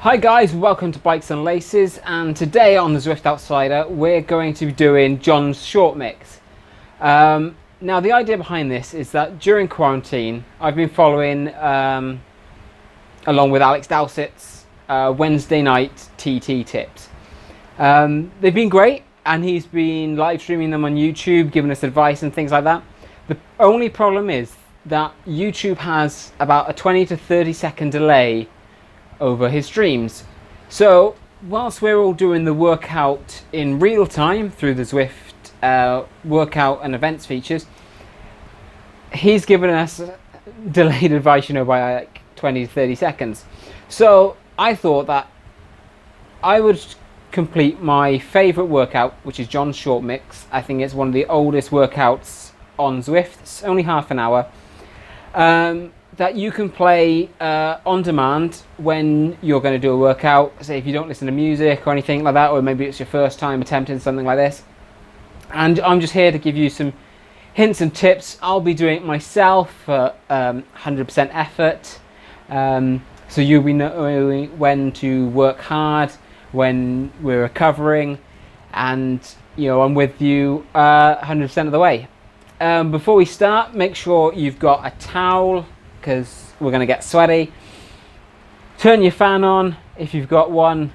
Hi guys, welcome to Bikes and Laces, and today on the Zwift Outsider we're going to be doing John's short mix. Now the idea behind this is that during quarantine I've been following along with Alex Dowsett's Wednesday night TT tips. They've been great and he's been live streaming them on YouTube, giving us advice and things like that. The only problem is that YouTube has about a 20 to 30 second delay over his streams. So whilst we're all doing the workout in real time through the Zwift workout and events features, he's given us delayed advice, by like 20 to 30 seconds. So I thought that I would complete my favourite workout, which is John's short mix. I think it's one of the oldest workouts on Zwift. It's only half an hour. That you can play on demand when you're going to do a workout. Say if you don't listen to music or anything like that, or maybe it's your first time attempting something like this. And I'm just here to give you some hints and tips. I'll be doing it myself for 100% effort. So you'll be knowing when to work hard, when we're recovering, and I'm with you 100% of the way. Before we start, make sure you've got a towel, because we're going to get sweaty. Turn your fan on if you've got one,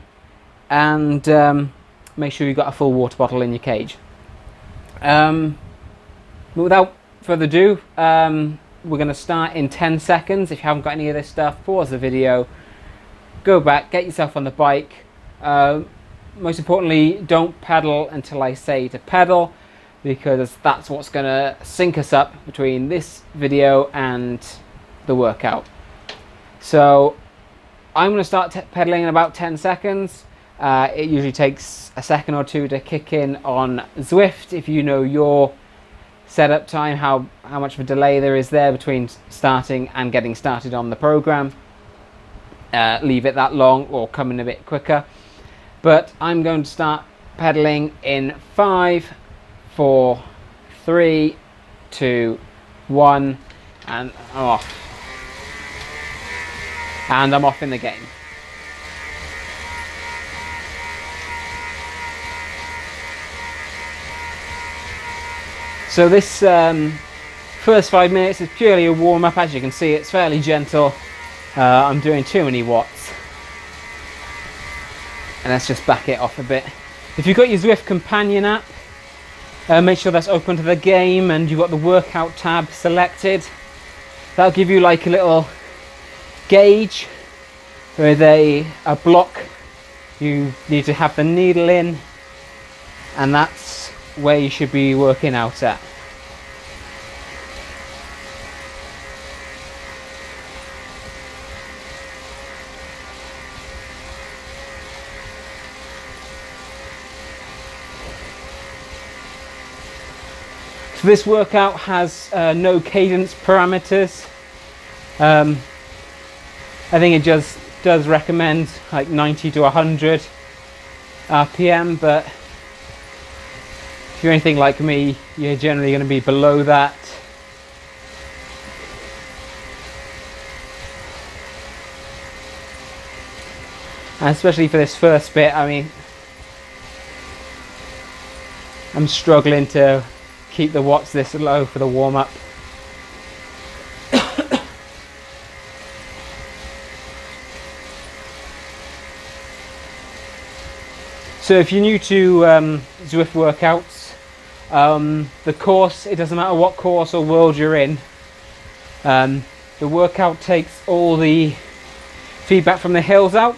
and make sure you've got a full water bottle in your cage. But without further ado, we're going to start in 10 seconds. If you haven't got any of this stuff, pause the video, go back, get yourself on the bike. Most importantly, don't pedal until I say to pedal, because that's what's going to sync us up between this video and the workout. So I'm going to start pedaling in about 10 seconds. It usually takes a second or two to kick in on Zwift. If you know your setup time, how much of a delay there is there between starting and getting started on the program, leave it that long or come in a bit quicker. But I'm going to start pedaling in 5, 4, 3, 2, 1, and I'm off. And I'm off in the game. So this first 5 minutes is purely a warm-up. As you can see, it's fairly gentle. I'm doing too many watts. And let's just back it off a bit. If you've got your Zwift companion app, make sure that's open to the game and you've got the workout tab selected. That'll give you like a little gauge with a block you need to have the needle in, and that's where you should be working out at. So this workout has no cadence parameters. I think it just does recommend like 90 to 100 RPM, but if you're anything like me, you're generally going to be below that. And especially for this first bit, I mean, I'm struggling to keep the watts this low for the warm-up. So if you're new to Zwift workouts, the course, it doesn't matter what course or world you're in, the workout takes all the feedback from the hills out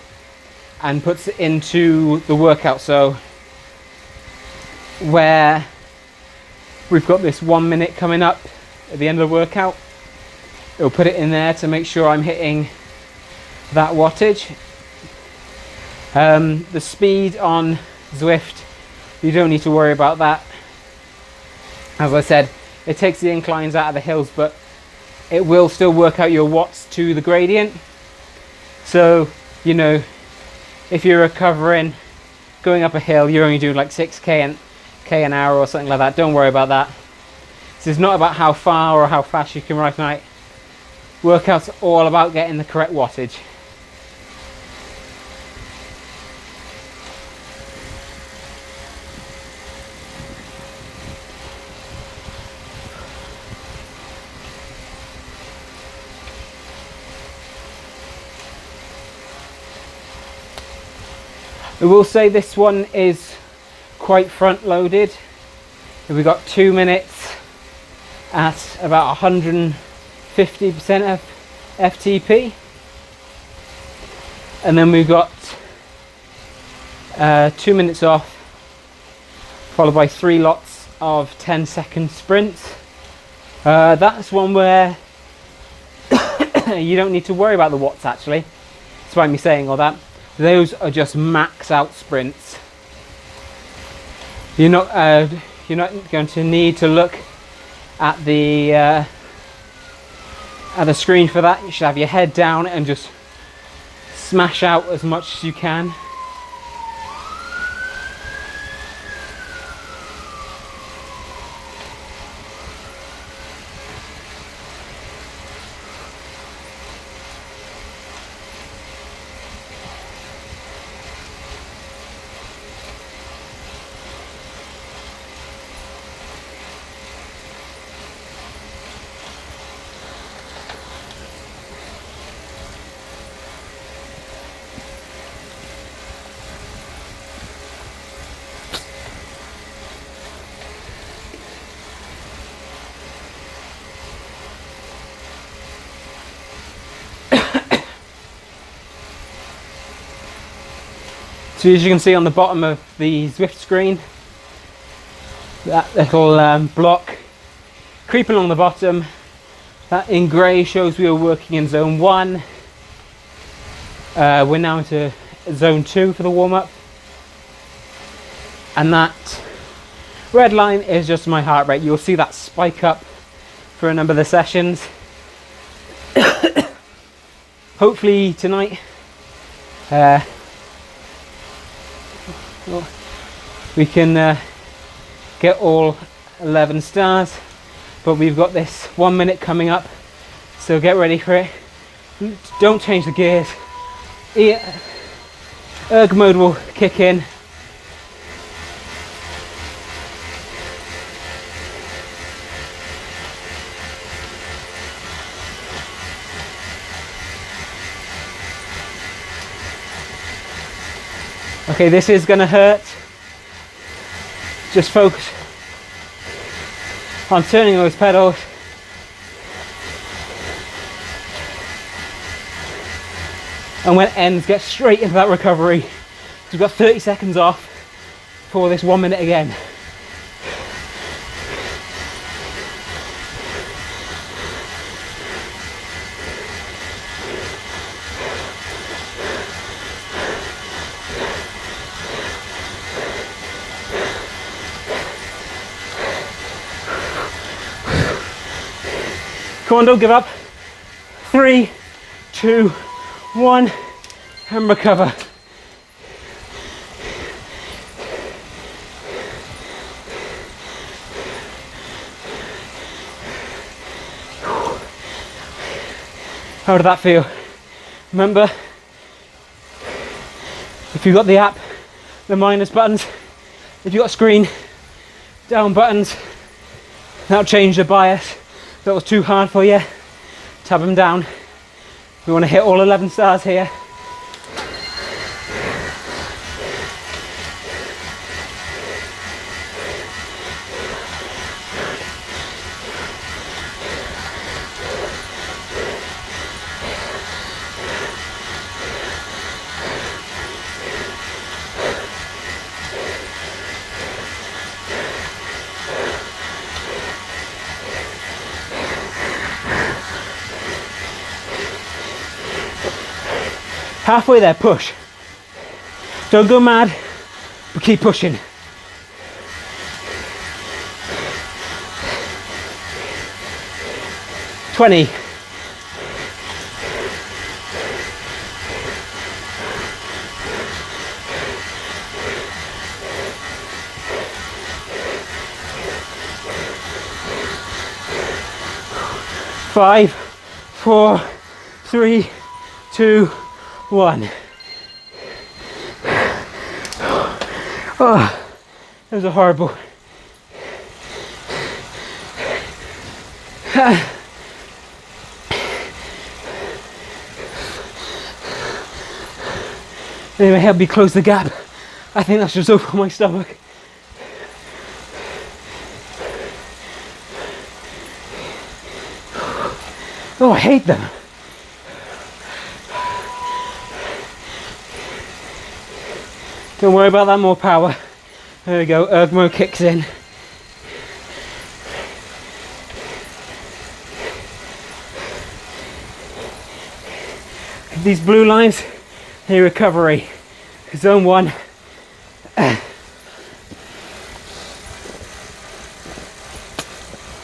and puts it into the workout. So where we've got this 1 minute coming up at the end of the workout, it'll put it in there to make sure I'm hitting that wattage. The speed on Zwift, you don't need to worry about that. As I said, it takes the inclines out of the hills, but it will still work out your watts to the gradient. So, if you're recovering, going up a hill, you're only doing like 6k an hour or something like that. Don't worry about that. This is not about how far or how fast you can ride tonight. Workouts are all about getting the correct wattage. I will say this one is quite front loaded. We've got 2 minutes at about 150% of FTP, and then we've got 2 minutes off, followed by 3 lots of 10-second sprints. That's one where you don't need to worry about the watts actually, despite me saying all that. Those are just max out sprints. You're not going to need to look at the screen for that. You should have your head down and just smash out as much as you can. So as you can see on the bottom of the Zwift screen, that little block creeping along the bottom, that in grey shows we are working in zone 1. We're now into zone 2 for the warm-up, and that red line is just my heart rate. You'll see that spike up for a number of the sessions. Hopefully tonight we can get all 11 stars, but we've got this 1 minute coming up, so get ready for it. Don't change the gears. Erg mode will kick in. Okay, this is going to hurt. Just focus on turning those pedals. And when it ends, get straight into that recovery. We've got 30 seconds off for this 1 minute again. Come on, don't give up. 3, 2, 1, and recover. How did that feel? Remember, if you've got the app, the minus buttons, if you've got screen, down buttons, that'll change the bias. If that was too hard for you, tab them down. We want to hit all 11 stars here. Halfway there, push. Don't go mad, but keep pushing. "20. "5, 4, 3, 2, 1. Oh, that was a horrible. Anyway, help me close the gap. I think that's just over my stomach. Oh, I hate them. Don't worry about that, more power. There we go, erg mode kicks in. These blue lines, they're recovery. Zone 1.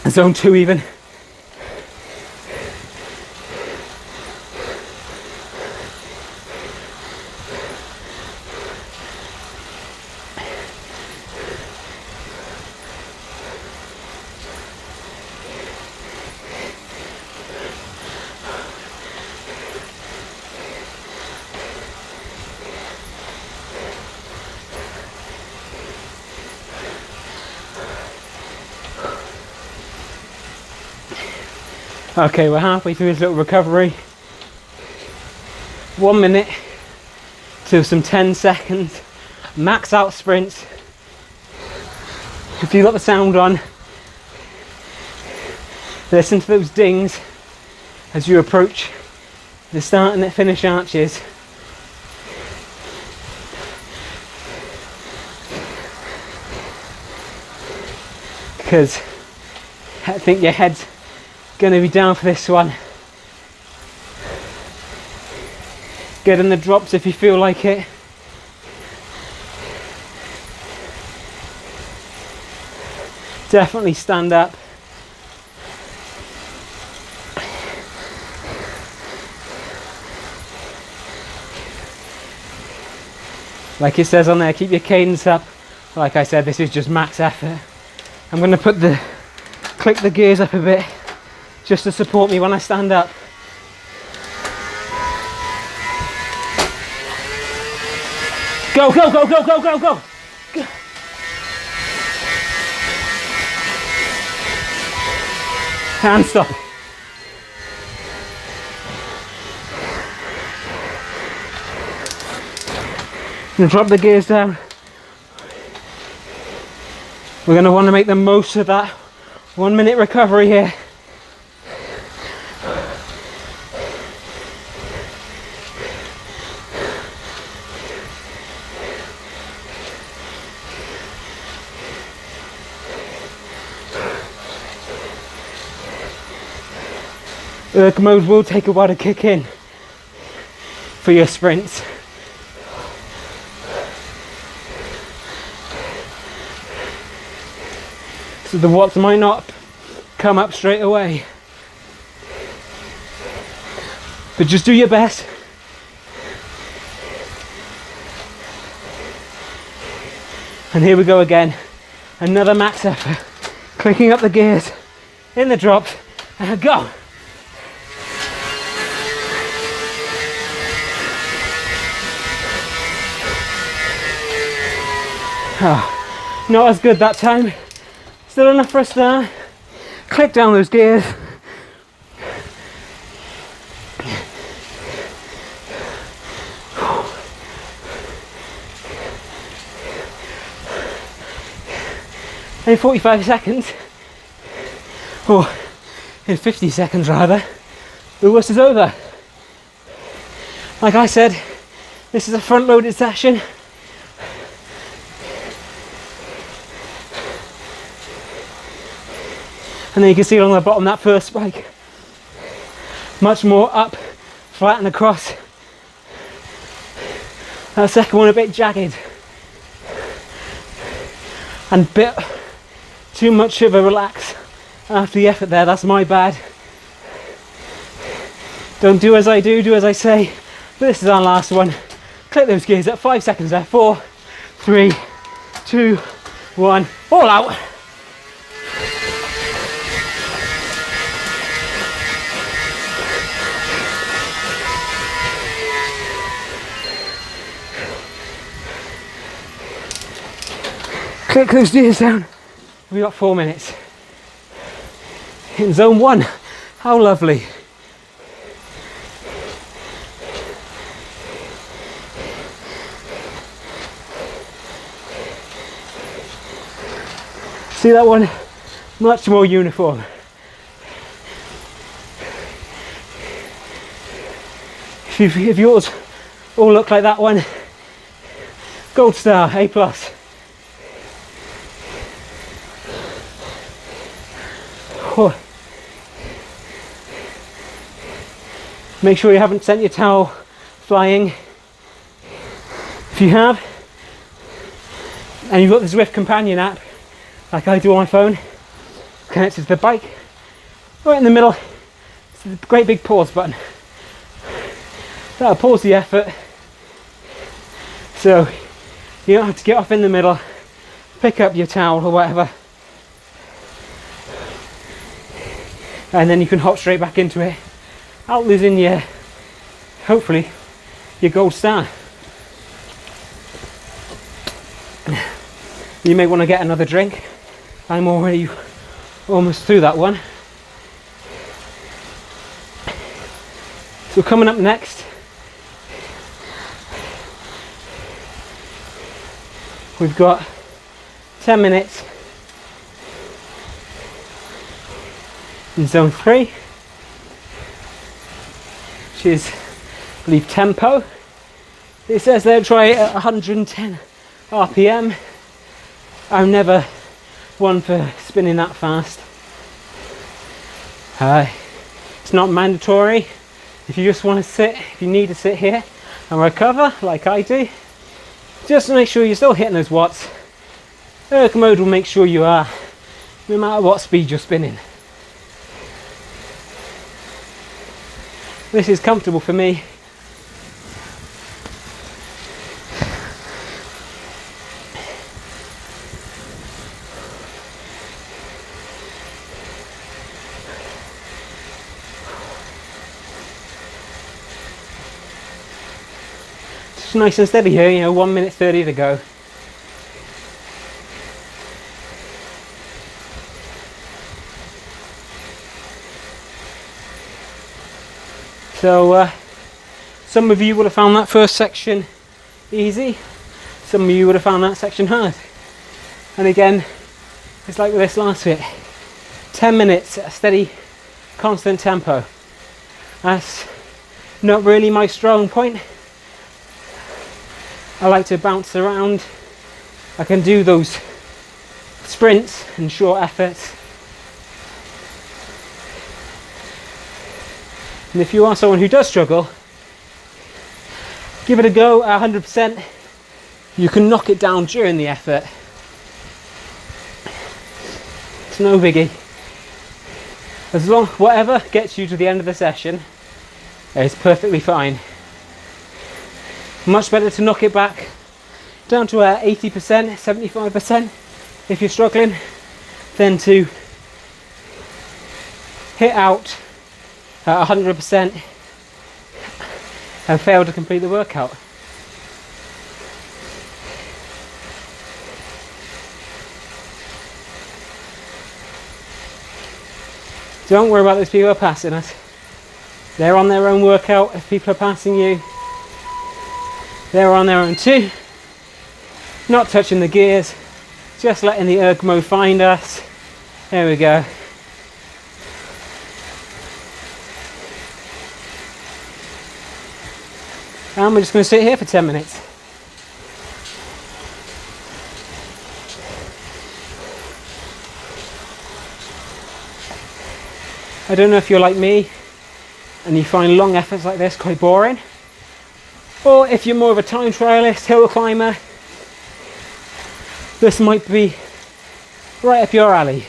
Zone 2 even. Okay, we're halfway through this little recovery. 1 minute to some 10 seconds. Max out sprints. If you've got the sound on, listen to those dings as you approach the start and the finish arches. Because I think your head's going to be down for this one. Get in the drops if you feel like it. Definitely stand up. Like it says on there, keep your cadence up. Like I said, this is just max effort. I'm going to click the gears up a bit, just to support me when I stand up. Go, go, go, go, go, go, go! Go. And stop. And drop the gears down. We're going to want to make the most of that 1 minute recovery here. Erg mode will take a while to kick in for your sprints. So the watts might not come up straight away, but just do your best. And here we go again, another max effort, clicking up the gears in the drops, and go. Oh, not as good that time. Still enough for a start. Click down those gears. In 45 seconds, or in 50 seconds rather, the worst is over. Like I said, this is a front-loaded session. And then you can see along the bottom that first spike, much more up, flat and across. That second one a bit jagged and a bit too much of a relax after the effort there. That's my bad. Don't do as I do, do as I say. But this is our last one. Click those gears at 5 seconds there. 4, 3, 2, 1, all out. Click those gears down. We've got 4 minutes. In zone 1. How lovely. See that one? Much more uniform. If yours all look like that one, gold star, A+. Oh. Make sure you haven't sent your towel flying. If you have, and you've got the Zwift companion app, like I do on my phone, connected to the bike, right in the middle, it's a great big pause button. That'll pause the effort, so you don't have to get off in the middle, pick up your towel or whatever, and then you can hop straight back into it, out losing your, hopefully, your gold star. You may want to get another drink. I'm already almost through that one. So coming up next, we've got 10 minutes in zone 3, which is, I believe, tempo. It says there try it at 110 RPM. I'm never one for spinning that fast. It's not mandatory. If you just want to sit, if you need to sit here and recover like I do, just make sure you're still hitting those watts. Erg mode will make sure you are, no matter what speed you're spinning. This is comfortable for me. Just nice and steady here, you know, 1 minute 30 to go. So some of you would have found that first section easy, some of you would have found that section hard. And again, it's like with this last bit, 10 minutes at a steady, constant tempo. That's not really my strong point. I like to bounce around. I can do those sprints and short efforts. And if you are someone who does struggle, give it a go at 100%. You can knock it down during the effort. It's no biggie. As long, whatever gets you to the end of the session is perfectly fine. Much better to knock it back down to 80%, 75% if you're struggling, than to hit out at 100% and fail to complete the workout. Don't worry about those people who are passing us. They're on their own workout. If people are passing you, they're on their own too. Not touching the gears, just letting the erg mode find us. There we go. And we're just going to sit here for 10 minutes. I don't know if you're like me and you find long efforts like this quite boring, or if you're more of a time trialist, hill climber, this might be right up your alley.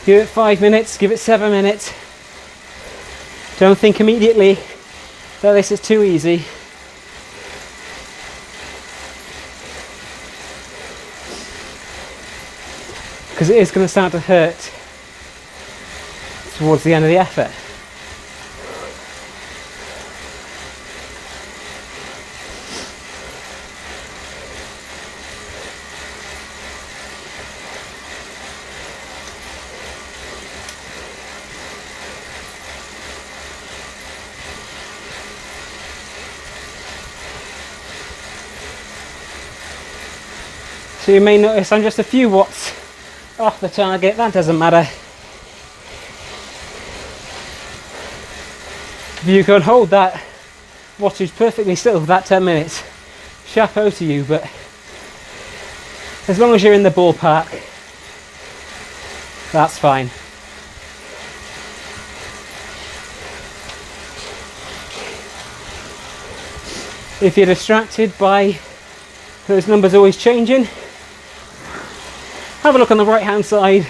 Give it 5 minutes, give it 7 minutes. Don't think immediately that this is too easy. Because it is going to start to hurt towards the end of the effort. So you may notice I'm just a few watts off the target. That doesn't matter. If you can hold that wattage perfectly still for that 10 minutes, chapeau to you, but as long as you're in the ballpark, that's fine. If you're distracted by those numbers always changing, have a look on the right hand side.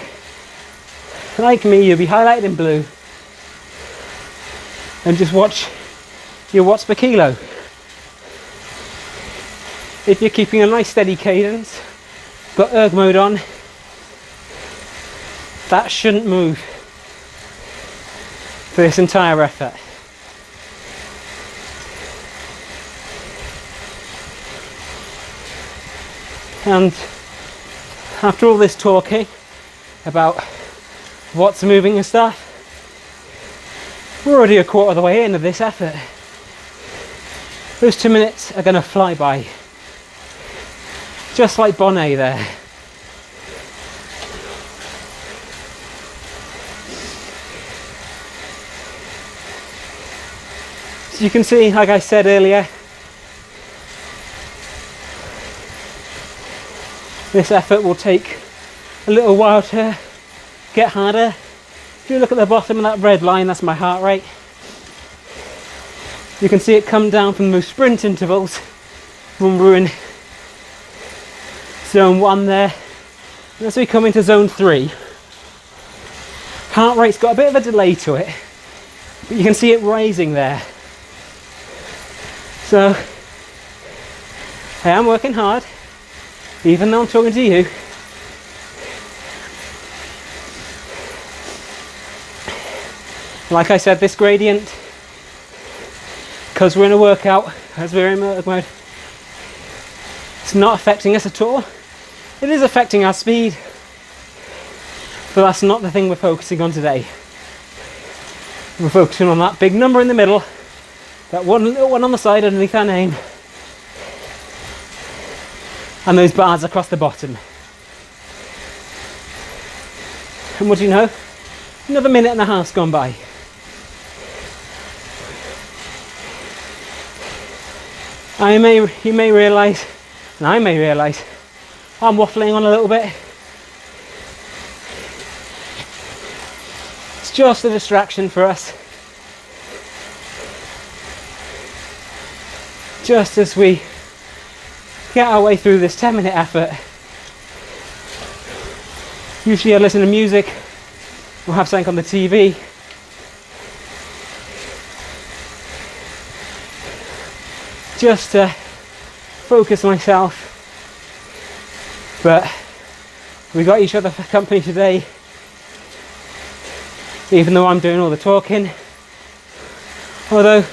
Like me, you'll be highlighted in blue, and just watch your watts per kilo. If you're keeping a nice steady cadence, got erg mode on, that shouldn't move for this entire effort. And after all this talking about what's moving and stuff, we're already a quarter of the way into this effort. Those 2 minutes are going to fly by. Just like Bonnet there. So you can see, like I said earlier, this effort will take a little while to get harder. If you look at the bottom of that red line, that's my heart rate. You can see it come down from those sprint intervals when we're in zone 1 there. And as we come into zone 3, heart rate's got a bit of a delay to it, but you can see it rising there. So I am working hard, even though I'm talking to you. Like I said, this gradient, because we're in a workout, as we're in erg mode, it's not affecting us at all. It is affecting our speed, but that's not the thing we're focusing on today. We're focusing on that big number in the middle, that one little one on the side underneath our name, and those bars across the bottom. And what do you know? Another minute and a half's gone by. You may realise, and I may realise, I'm waffling on a little bit. It's just a distraction for us. Just as we get our way through this 10-minute effort, usually I listen to music, we'll have something on the TV. Just to focus myself, but we got each other for company today, even though I'm doing all the talking. Although,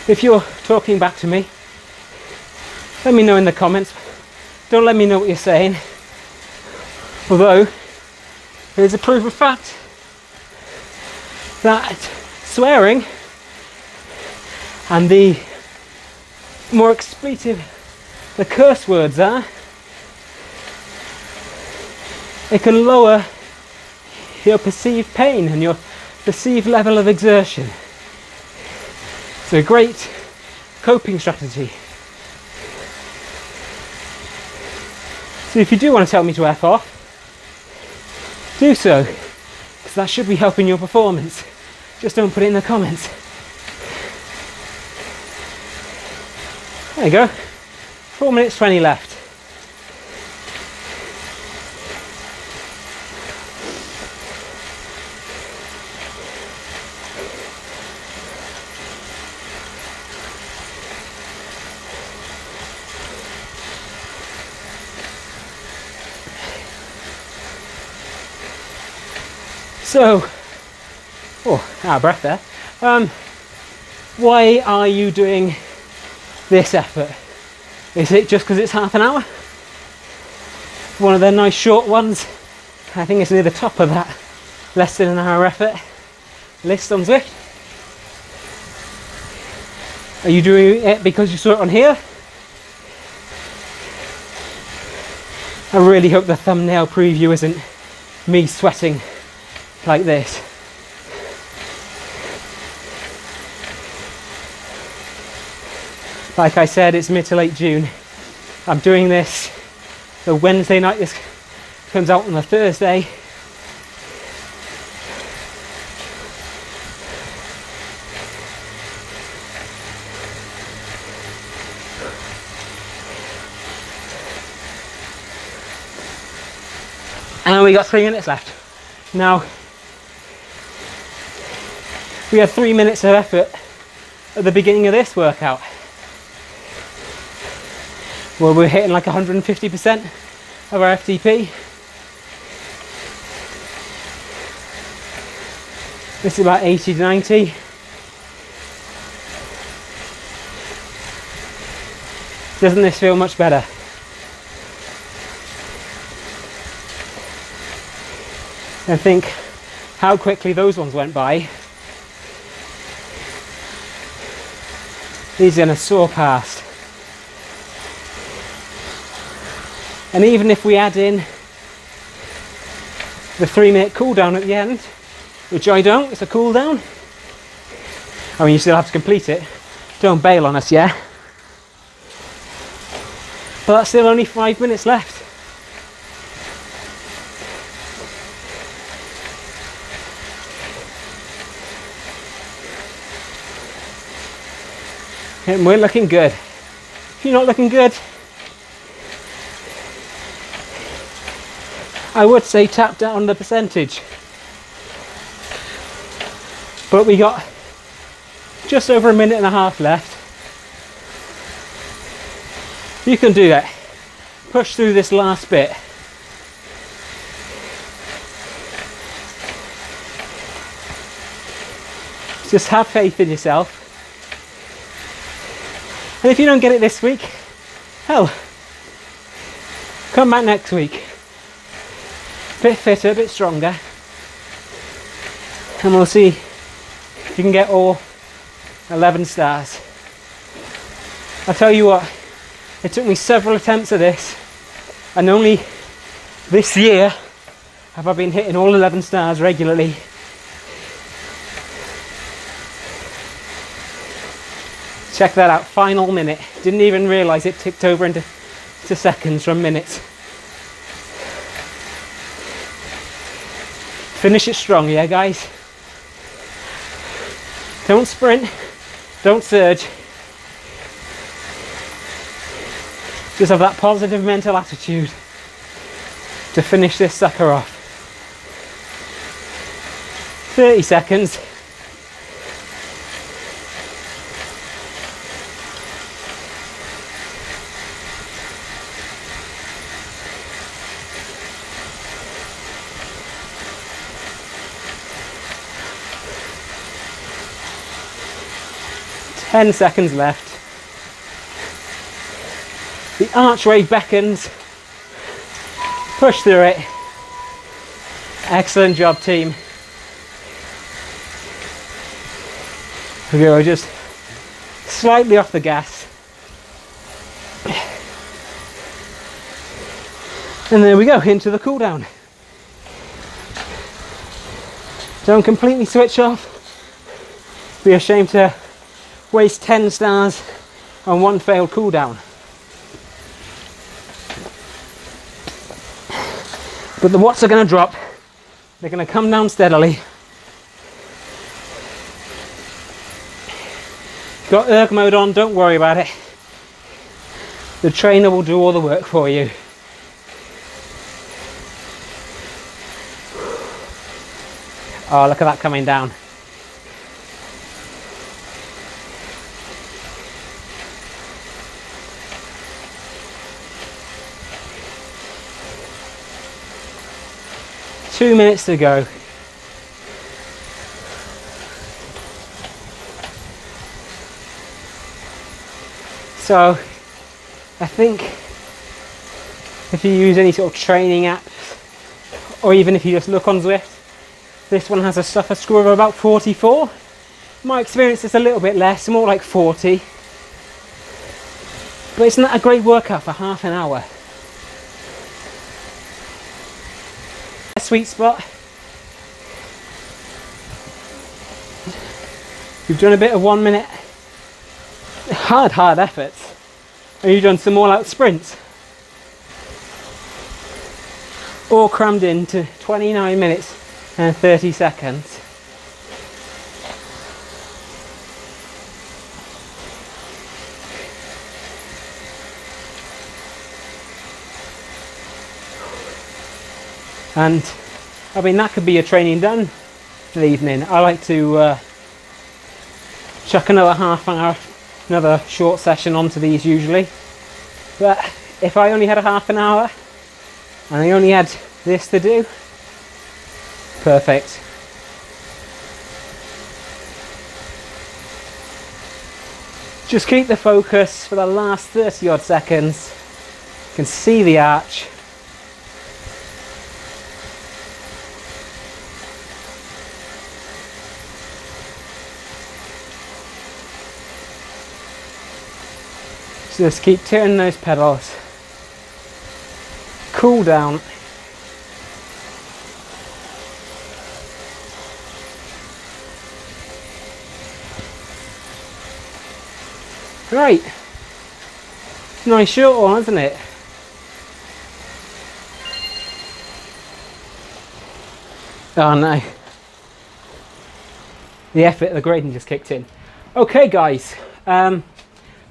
if you're talking back to me, let me know in the comments. Don't let me know what you're saying. Although, there's a proof of fact that swearing and the more expletive the curse words are, it can lower your perceived pain and your perceived level of exertion. It's a great coping strategy. So if you do want to tell me to F off, do so, because that should be helping your performance. Just don't put it in the comments. There you go, 4 minutes 20 left. So, out of breath there. Why are you doing this effort? Is it just because it's half an hour? One of their nice short ones. I think it's near the top of that less than an hour effort list on Zwift. Are you doing it because you saw it on here? I really hope the thumbnail preview isn't me sweating like this. Like I said, it's mid to late June. I'm doing this the Wednesday night. This comes out on a Thursday. And we got 3 minutes left. Now, we had 3 minutes of effort at the beginning of this workout, where we're hitting like 150% of our FTP. This is about 80 to 90. Doesn't this feel much better? And think how quickly those ones went by. These are going to soar past. And even if we add in the 3-minute cool down at the end, which I don't, it's a cool down. I mean, you still have to complete it. Don't bail on us, yeah? But that's still only 5 minutes left. And we're looking good. If you're not looking good, I would say tap down the percentage. But we got just over 1.5 minutes left. You can do that. Push through this last bit. Just have faith in yourself. And if you don't get it this week, hell, come back next week. Bit fitter, a bit stronger. And we'll see if you can get all 11 stars. I'll tell you what, it took me several attempts at this, and only this year have I been hitting all 11 stars regularly. Check that out, final minute. Didn't even realise it ticked over into seconds from minutes. Finish it strong, yeah guys? Don't sprint, don't surge. Just have that positive mental attitude to finish this sucker off. 30 seconds. Ten seconds left. The archway beckons. Push through it. Excellent job, team. We go just slightly off the gas. And there we go, into the cool down. Don't completely switch off. Be ashamed to waste 10 stars on one failed cool down. But the watts are going to drop. They're going to come down steadily. Got erg mode on, don't worry about it. The trainer will do all the work for you. Oh, look at that coming down. Two minutes to go. So I think if you use any sort of training apps, or even if you just look on Zwift, this one has a suffer score of about 44. My experience is a little bit less, more like 40. But isn't that a great workout for half an hour? sweet spot. You've done a bit of 1 minute hard efforts, and you've done some all-out sprints, all crammed into 29 minutes and 30 seconds. And I mean, that could be your training done for the evening. I like to chuck another half hour, another short session onto these usually. But if I only had a half an hour and I only had this to do, perfect. Just keep the focus for the last 30 odd seconds. You can see the arch. Just keep turning those pedals. Cool down. Right. Nice short one, isn't it? Oh no. The effort, the grading just kicked in. Okay guys.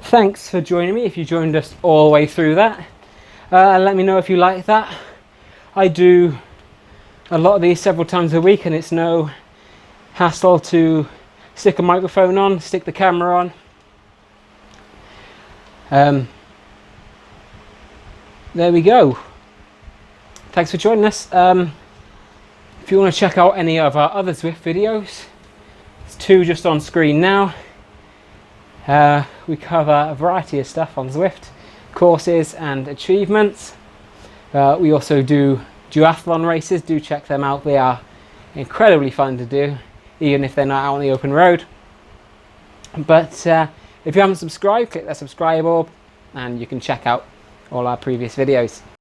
Thanks for joining me if you joined us all the way through that. Let me know if you like that. I do a lot of these several times a week and it's no hassle to stick a microphone on, stick the camera on. There we go. Thanks for joining us. If you want to check out any of our other Zwift videos, there's 2 just on screen now. We cover a variety of stuff on Zwift, courses and achievements. We also do duathlon races. Do check them out. They are incredibly fun to do, even if they're not out on the open road. But if you haven't subscribed, click that subscribe orb and you can check out all our previous videos.